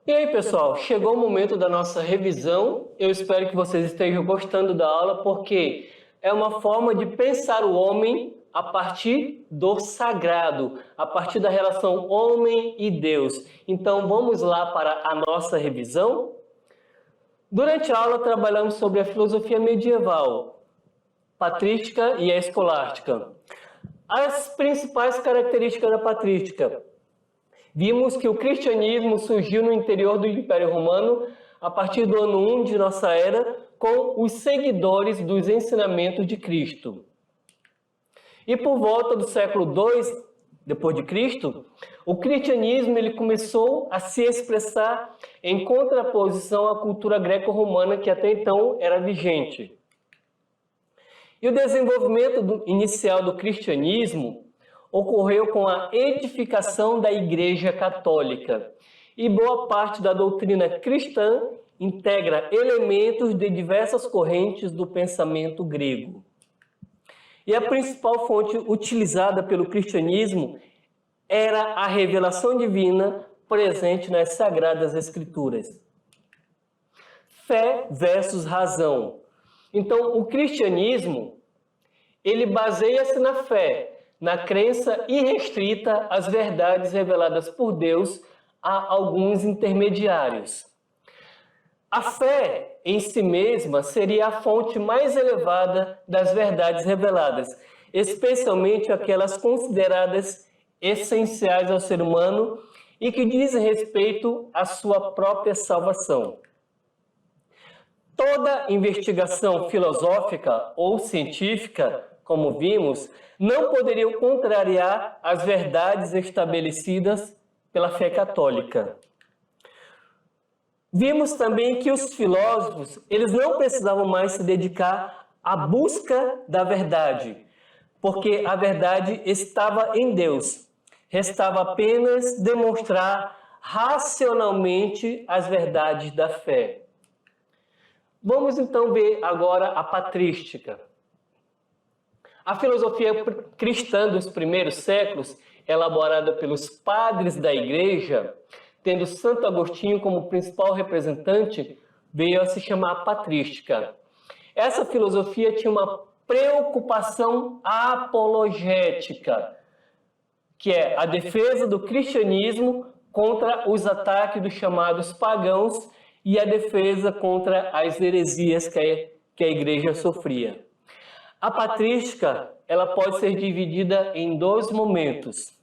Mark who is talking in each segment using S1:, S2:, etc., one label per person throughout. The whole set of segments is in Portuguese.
S1: E aí, pessoal, chegou o momento da nossa revisão. Eu espero que vocês estejam gostando da aula, porque é uma forma de pensar o homem a partir do sagrado, a partir da relação homem e Deus. Então, vamos lá para a nossa revisão. Durante a aula, trabalhamos sobre a filosofia medieval, patrística e a escolástica. As principais características da patrística. Vimos que o cristianismo surgiu no interior do Império Romano a partir do ano 1 de nossa era, com os seguidores dos ensinamentos de Cristo. E por volta do século II depois de Cristo, o cristianismo ele começou a se expressar em contraposição à cultura greco-romana que até então era vigente. E o desenvolvimento inicial do cristianismo ocorreu com a edificação da Igreja Católica, e boa parte da doutrina cristã integra elementos de diversas correntes do pensamento grego. E a principal fonte utilizada pelo cristianismo era a revelação divina presente nas Sagradas Escrituras. Fé versus razão. Então, o cristianismo, ele baseia-se na fé, na crença irrestrita às verdades reveladas por Deus a alguns intermediários. A fé em si mesma seria a fonte mais elevada das verdades reveladas, especialmente aquelas consideradas essenciais ao ser humano e que dizem respeito à sua própria salvação. Toda investigação filosófica ou científica, como vimos, não poderiam contrariar as verdades estabelecidas pela fé católica. Vimos também que os filósofos, eles não precisavam mais se dedicar à busca da verdade, porque a verdade estava em Deus. Restava apenas demonstrar racionalmente as verdades da fé. Vamos então ver agora a patrística. A filosofia cristã dos primeiros séculos, elaborada pelos padres da Igreja, tendo Santo Agostinho como principal representante, veio a se chamar patrística. Essa filosofia tinha uma preocupação apologética, que é a defesa do cristianismo contra os ataques dos chamados pagãos e a defesa contra as heresias que a Igreja sofria. A patrística, ela pode ser dividida em dois momentos.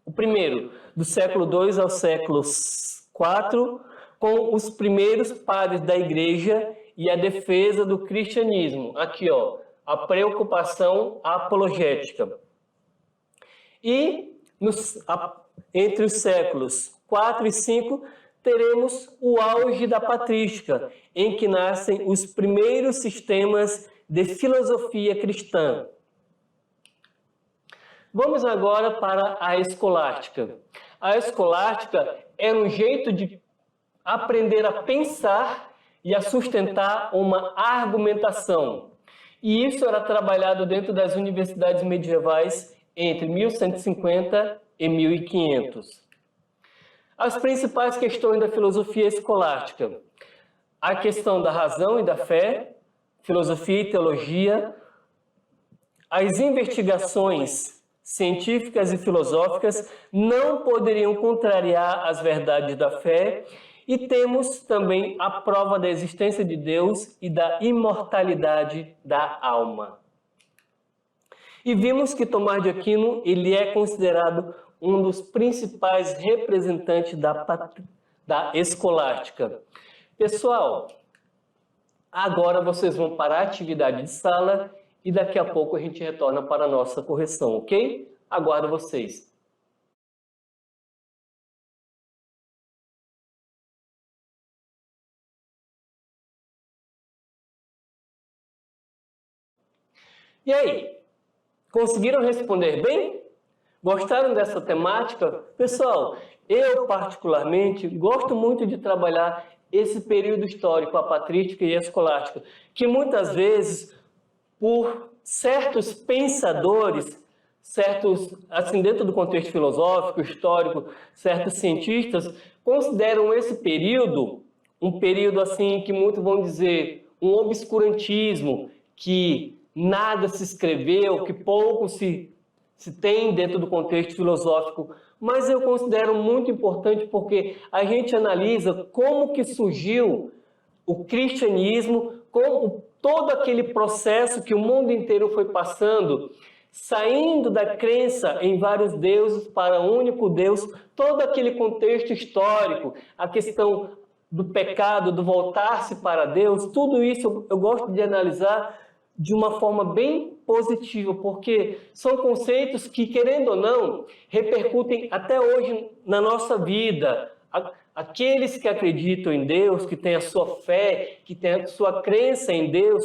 S1: O primeiro, do século II ao século IV, com os primeiros padres da Igreja e a defesa do cristianismo. Aqui, ó, a preocupação apologética. E entre os séculos IV e V, teremos o auge da patrística, em que nascem os primeiros sistemas de filosofia cristã. Vamos agora para a escolástica. A escolástica era um jeito de aprender a pensar e a sustentar uma argumentação. E isso era trabalhado dentro das universidades medievais entre 1150 e 1500. As principais questões da filosofia escolástica: a questão da razão e da fé, filosofia e teologia, as investigações científicas e filosóficas não poderiam contrariar as verdades da fé, e temos também a prova da existência de Deus e da imortalidade da alma. E vimos que Tomás de Aquino ele é considerado um dos principais representantes da escolástica. Pessoal, agora vocês vão para a atividade de sala e daqui a pouco a gente retorna para a nossa correção, ok? Aguardo vocês. E aí, conseguiram responder bem? Gostaram dessa temática? Pessoal, eu particularmente gosto muito de trabalhar esse período histórico, a patrística e a escolástica, que muitas vezes, por certos pensadores, certos, assim, dentro do contexto filosófico, histórico, certos cientistas consideram esse período um período assim que muitos vão dizer um obscurantismo, que nada se escreveu, que pouco se tem dentro do contexto filosófico, mas eu considero muito importante porque a gente analisa como que surgiu o cristianismo, como todo aquele processo que o mundo inteiro foi passando, saindo da crença em vários deuses para um único Deus, todo aquele contexto histórico, a questão do pecado, do voltar-se para Deus, tudo isso eu gosto de analisar de uma forma bem positiva, porque são conceitos que, querendo ou não, repercutem até hoje na nossa vida. Aqueles que acreditam em Deus, que têm a sua fé, que têm a sua crença em Deus,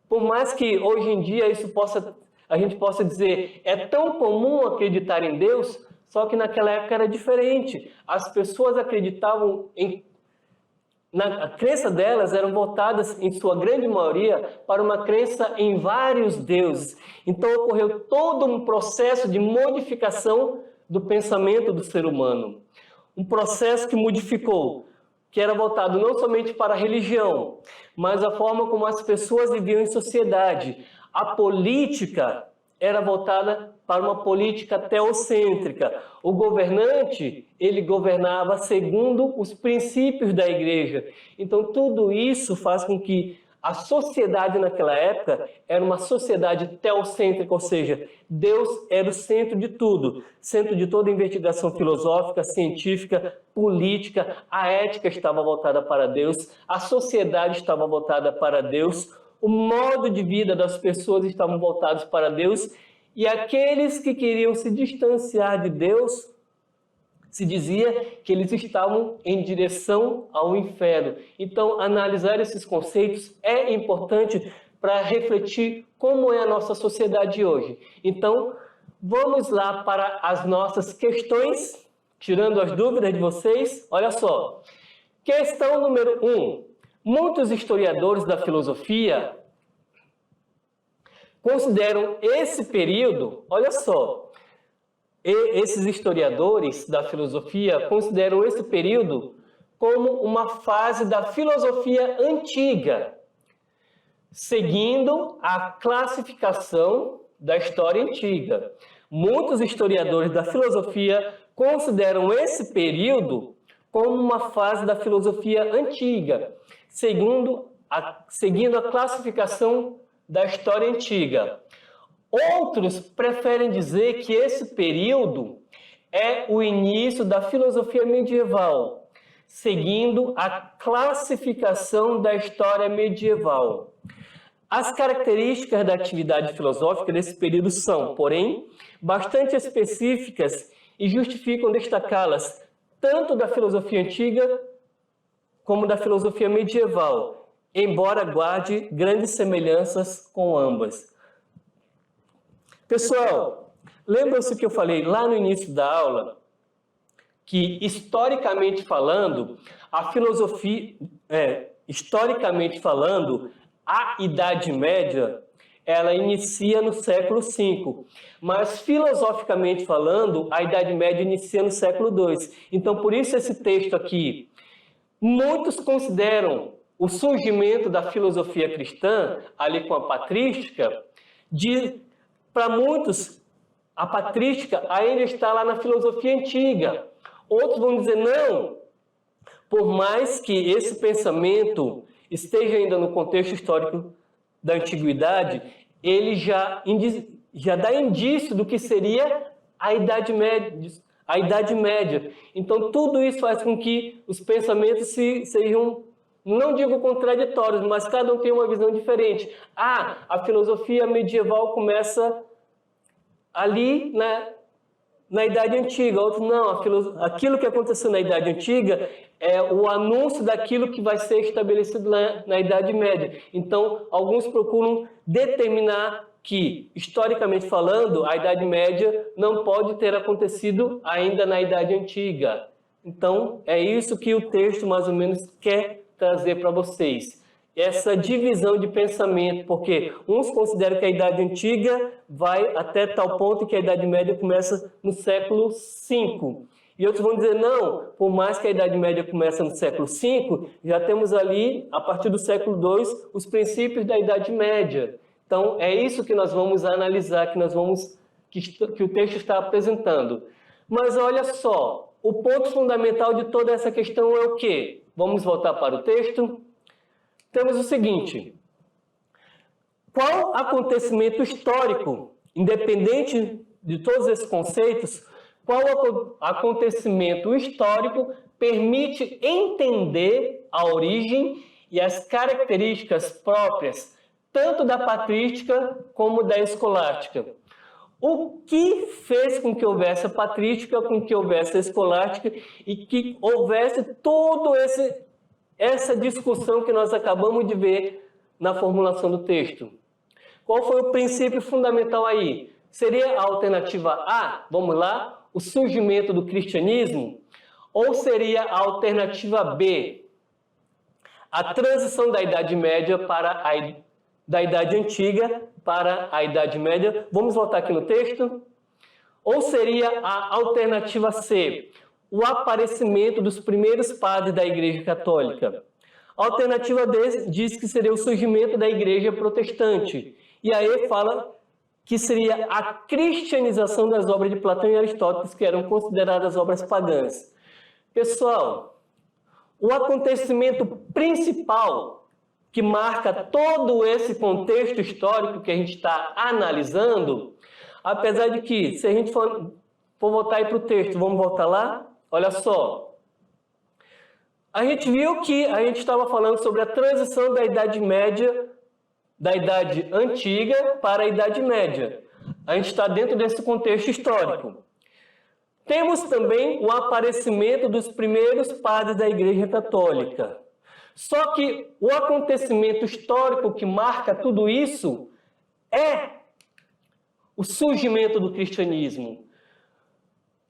S1: por mais que hoje em dia a gente possa dizer, é tão comum acreditar em Deus, só que naquela época era diferente. As pessoas acreditavam a crença delas eram voltadas, em sua grande maioria, para uma crença em vários deuses. Então ocorreu todo um processo de modificação do pensamento do ser humano. Um processo que modificou, que era voltado não somente para a religião, mas a forma como as pessoas viviam em sociedade. A política era voltada para uma política teocêntrica. O governante, ele governava segundo os princípios da igreja. Então, tudo isso faz com que a sociedade naquela época era uma sociedade teocêntrica, ou seja, Deus era o centro de tudo, centro de toda investigação filosófica, científica, política, a ética estava voltada para Deus, a sociedade estava voltada para Deus, o modo de vida das pessoas estavam voltados para Deus, e aqueles que queriam se distanciar de Deus, se dizia que eles estavam em direção ao inferno. Então, analisar esses conceitos é importante para refletir como é a nossa sociedade hoje. Então, vamos lá para as nossas questões, tirando as dúvidas de vocês. Olha só, questão número 1. Muitos historiadores da filosofia consideram esse período, olha só, esses historiadores da filosofia consideram esse período como uma fase da filosofia antiga, seguindo a classificação da história antiga. Muitos historiadores da filosofia consideram esse período como uma fase da filosofia antiga, seguindo a classificação da história antiga. Outros preferem dizer que esse período é o início da filosofia medieval, seguindo a classificação da história medieval. As características da atividade filosófica desse período são, porém, bastante específicas e justificam destacá-las tanto da filosofia antiga como da filosofia medieval, embora guarde grandes semelhanças com ambas. Pessoal, lembram-se que eu falei lá no início da aula que, historicamente falando, a filosofia, historicamente falando, a Idade Média, ela inicia no século V, mas filosoficamente falando, a Idade Média inicia no século II. Então, por isso esse texto aqui, muitos consideram o surgimento da filosofia cristã, ali com a patrística, para muitos, a patrística ainda está lá na filosofia antiga. Outros vão dizer, não, por mais que esse pensamento esteja ainda no contexto histórico da antiguidade, ele já dá indício do que seria a Idade Média. Então, tudo isso faz com que os pensamentos sejam, não digo contraditórios, mas cada um tem uma visão diferente. A filosofia medieval começa ali na Idade Antiga. Outros não, aquilo que aconteceu na Idade Antiga é o anúncio daquilo que vai ser estabelecido na Idade Média. Então, alguns procuram determinar que, historicamente falando, a Idade Média não pode ter acontecido ainda na Idade Antiga. Então, é isso que o texto mais ou menos quer trazer para vocês. essa divisão de pensamento, porque uns consideram que a Idade Antiga vai até tal ponto que a Idade Média começa no século V. E outros vão dizer, não, por mais que a Idade Média comece no século V, já temos ali, a partir do século II, os princípios da Idade Média. Então, é isso que nós vamos analisar, que o texto está apresentando. Mas olha só, o ponto fundamental de toda essa questão é o quê? Vamos voltar para o texto. Temos o seguinte: qual acontecimento histórico, independente de todos esses conceitos, qual acontecimento histórico permite entender a origem e as características próprias tanto da patrística como da escolástica? O que fez com que houvesse a patrística, com que houvesse a escolástica e que houvesse toda essa discussão que nós acabamos de ver na formulação do texto? Qual foi o princípio fundamental aí? Seria a alternativa A, vamos lá, o surgimento do cristianismo? Ou seria a alternativa B, a transição da Idade Média da Idade Antiga para a Idade Média? Vamos voltar aqui no texto. Ou seria a alternativa C, o aparecimento dos primeiros padres da Igreja Católica? A alternativa D diz que seria o surgimento da Igreja Protestante. E aí fala que seria a cristianização das obras de Platão e Aristóteles, que eram consideradas obras pagãs. Pessoal, o acontecimento principal que marca todo esse contexto histórico que a gente está analisando, apesar de que, se a gente for voltar aí para o texto, vamos voltar lá? Olha só. A gente viu que a gente estava falando sobre a transição da Idade Média, da Idade Antiga para a Idade Média. A gente está dentro desse contexto histórico. Temos também o aparecimento dos primeiros padres da Igreja Católica. Só que o acontecimento histórico que marca tudo isso é o surgimento do cristianismo.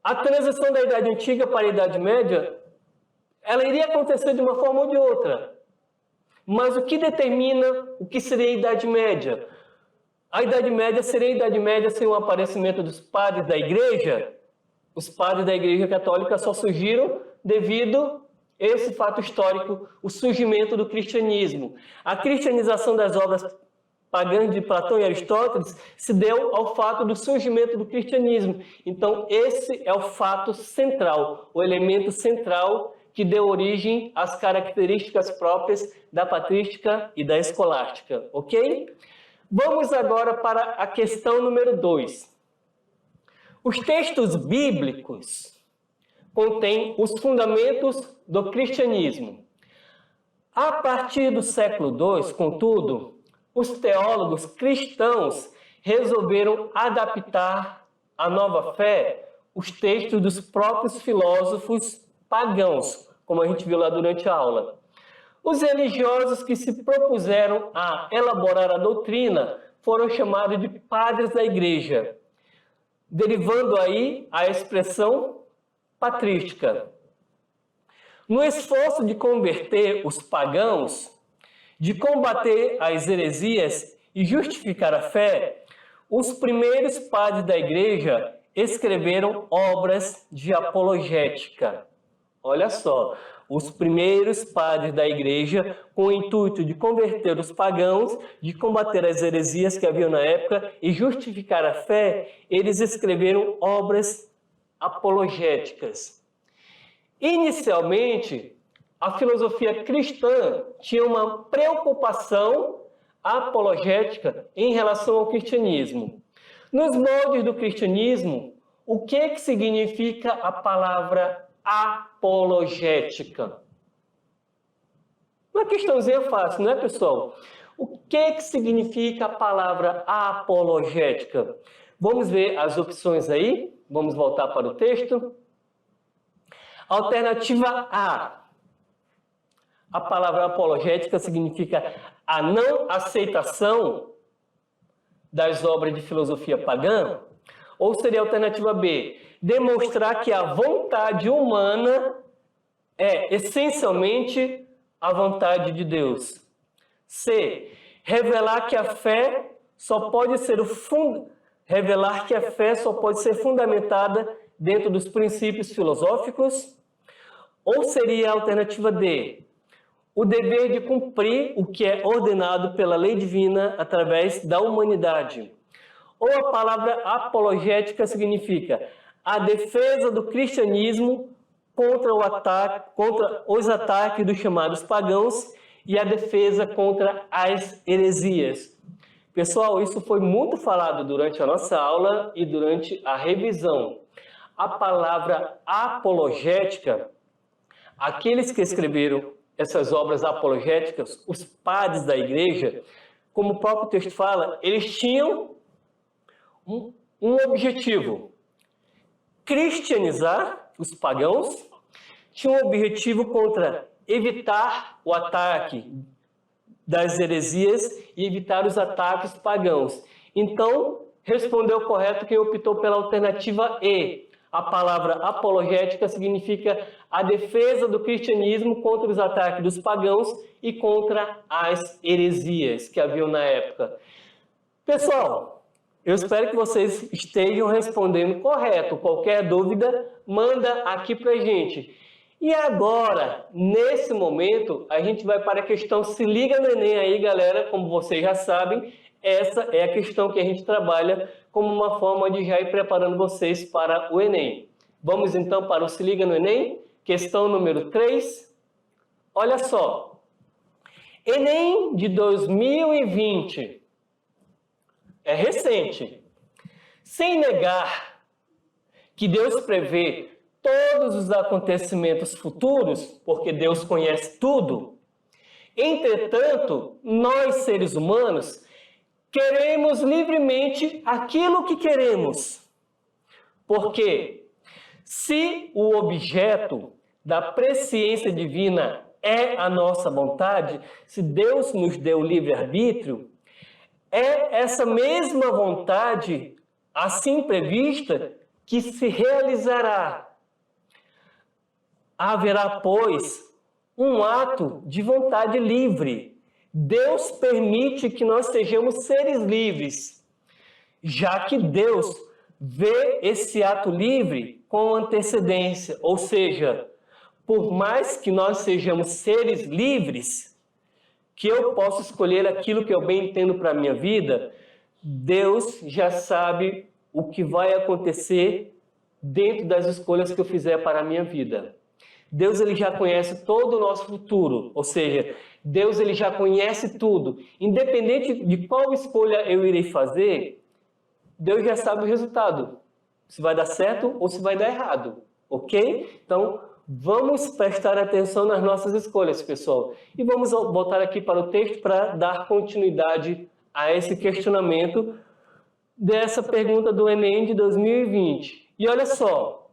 S1: A transição da Idade Antiga para a Idade Média, ela iria acontecer de uma forma ou de outra. Mas o que determina o que seria a Idade Média? A Idade Média seria a Idade Média sem o aparecimento dos padres da Igreja? Os padres da Igreja Católica só surgiram devido a esse fato histórico, o surgimento do cristianismo. A cristianização das obras pagãs de Platão e Aristóteles se deu ao fato do surgimento do cristianismo. Então, esse é o fato central, o elemento central que deu origem às características próprias da patrística e da escolástica, ok? Vamos agora para a questão número 2. Os textos bíblicos contêm os fundamentos do cristianismo. A partir do século II, contudo, os teólogos cristãos resolveram adaptar à nova fé os textos dos próprios filósofos pagãos, como a gente viu lá durante a aula. Os religiosos que se propuseram a elaborar a doutrina foram chamados de padres da igreja, derivando aí a expressão patrística. No esforço de converter os pagãos, de combater as heresias e justificar a fé, os primeiros padres da igreja escreveram obras de apologética. Olha só, os primeiros padres da igreja, com o intuito de converter os pagãos, de combater as heresias que haviam na época e justificar a fé, eles escreveram obras apologéticas. Inicialmente, a filosofia cristã tinha uma preocupação apologética em relação ao cristianismo. Nos moldes do cristianismo, o que significa a palavra apologética? Uma questãozinha fácil, não é, pessoal? O que significa a palavra apologética? Vamos ver as opções aí. Vamos voltar para o texto. Alternativa A. A palavra apologética significa a não aceitação das obras de filosofia pagã. Ou seria a alternativa B, demonstrar que a vontade humana é essencialmente a vontade de Deus. C. Revelar que a fé só pode ser fundamentada dentro dos princípios filosóficos? Ou seria a alternativa D? O dever de cumprir o que é ordenado pela lei divina através da humanidade. Ou a palavra apologética significa a defesa do cristianismo contra os ataques dos chamados pagãos e a defesa contra as heresias. Pessoal, isso foi muito falado durante a nossa aula e durante a revisão. A palavra apologética, aqueles que escreveram essas obras apologéticas, os padres da igreja, como o próprio texto fala, eles tinham um objetivo: cristianizar os pagãos, tinha um objetivo contra evitar o ataque das heresias e evitar os ataques pagãos. Então, respondeu correto quem optou pela alternativa E. A palavra apologética significa a defesa do cristianismo contra os ataques dos pagãos e contra as heresias que haviam na época. Pessoal, eu espero que vocês estejam respondendo correto. Qualquer dúvida, manda aqui pra gente. E agora, nesse momento, a gente vai para a questão Se Liga no Enem aí, galera. Como vocês já sabem, essa é a questão que a gente trabalha como uma forma de já ir preparando vocês para o Enem. Vamos então para o Se Liga no Enem, questão número 3. Olha só, Enem de 2020, é recente. Sem negar que Deus prevê todos os acontecimentos futuros, porque Deus conhece tudo. Entretanto, nós seres humanos queremos livremente aquilo que queremos. Porque se o objeto da presciência divina é a nossa vontade, se Deus nos deu livre-arbítrio, é essa mesma vontade, assim prevista, que se realizará. Haverá, pois, um ato de vontade livre. Deus permite que nós sejamos seres livres, já que Deus vê esse ato livre com antecedência. Ou seja, por mais que nós sejamos seres livres, que eu possa escolher aquilo que eu bem entendo para a minha vida, Deus já sabe o que vai acontecer dentro das escolhas que eu fizer para a minha vida. Deus ele já conhece todo o nosso futuro, ou seja, Deus ele já conhece tudo. Independente de qual escolha eu irei fazer, Deus já sabe o resultado, se vai dar certo ou se vai dar errado, ok? Então, vamos prestar atenção nas nossas escolhas, pessoal. E vamos voltar aqui para o texto para dar continuidade a esse questionamento dessa pergunta do Enem de 2020. E olha só,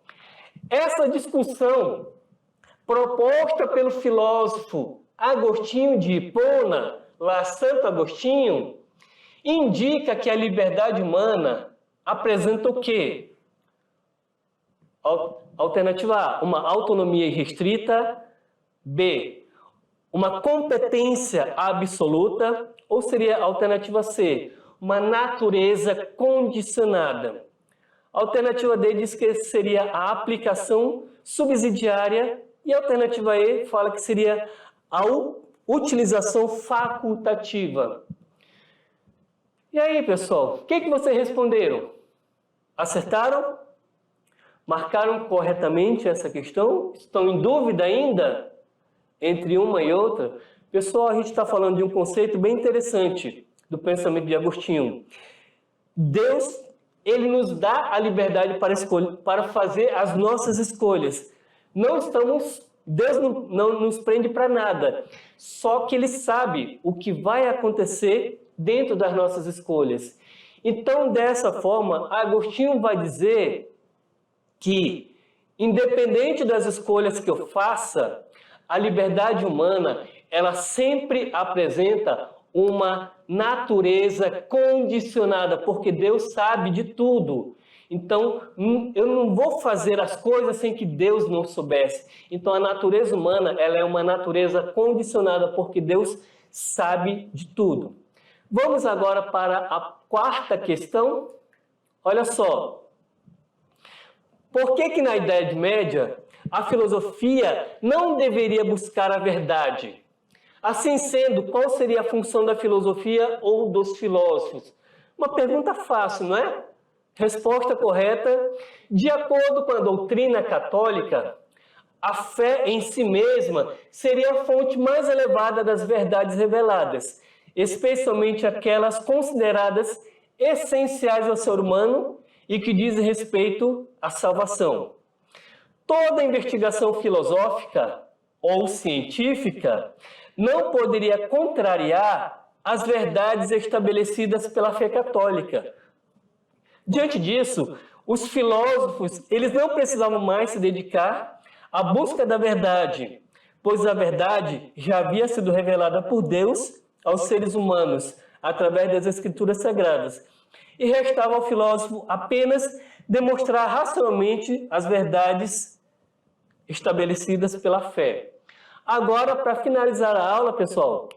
S1: essa discussão proposta pelo filósofo Agostinho de Hipona, lá Santo Agostinho, indica que a liberdade humana apresenta o quê? Alternativa A, uma autonomia irrestrita. B, uma competência absoluta. Ou seria a alternativa C, uma natureza condicionada. A alternativa D diz que seria a aplicação subsidiária. E a alternativa E fala que seria a utilização facultativa. E aí, pessoal, o que vocês responderam? Acertaram? Marcaram corretamente essa questão? Estão em dúvida ainda entre uma e outra? Pessoal, a gente está falando de um conceito bem interessante do pensamento de Agostinho. Deus, ele nos dá a liberdade para fazer as nossas escolhas. Deus não nos prende para nada, só que Ele sabe o que vai acontecer dentro das nossas escolhas. Então, dessa forma, Agostinho vai dizer que, independente das escolhas que eu faça, a liberdade humana, ela sempre apresenta uma natureza condicionada, porque Deus sabe de tudo. Então, eu não vou fazer as coisas sem que Deus não soubesse. Então, a natureza humana, ela é uma natureza condicionada, porque Deus sabe de tudo. Vamos agora para a quarta questão. Olha só. Por que na Idade Média a filosofia não deveria buscar a verdade? Assim sendo, qual seria a função da filosofia ou dos filósofos? Uma pergunta fácil, não é? Resposta correta: de acordo com a doutrina católica, a fé em si mesma seria a fonte mais elevada das verdades reveladas, especialmente aquelas consideradas essenciais ao ser humano e que dizem respeito à salvação. Toda investigação filosófica ou científica não poderia contrariar as verdades estabelecidas pela fé católica. Diante disso, os filósofos eles não precisavam mais se dedicar à busca da verdade, pois a verdade já havia sido revelada por Deus aos seres humanos através das Escrituras Sagradas. E restava ao filósofo apenas demonstrar racionalmente as verdades estabelecidas pela fé. Agora, para finalizar a aula, pessoal,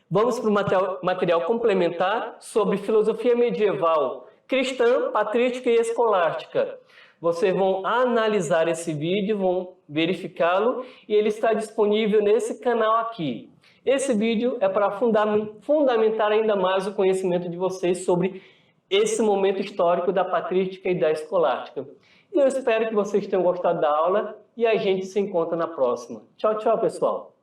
S1: vamos para o material complementar sobre filosofia medieval, cristã, patrística e escolástica. Vocês vão analisar esse vídeo, vão verificá-lo e ele está disponível nesse canal aqui. Esse vídeo é para fundamentar ainda mais o conhecimento de vocês sobre esse momento histórico da patrística e da escolástica. E eu espero que vocês tenham gostado da aula e a gente se encontra na próxima. Tchau, tchau, pessoal!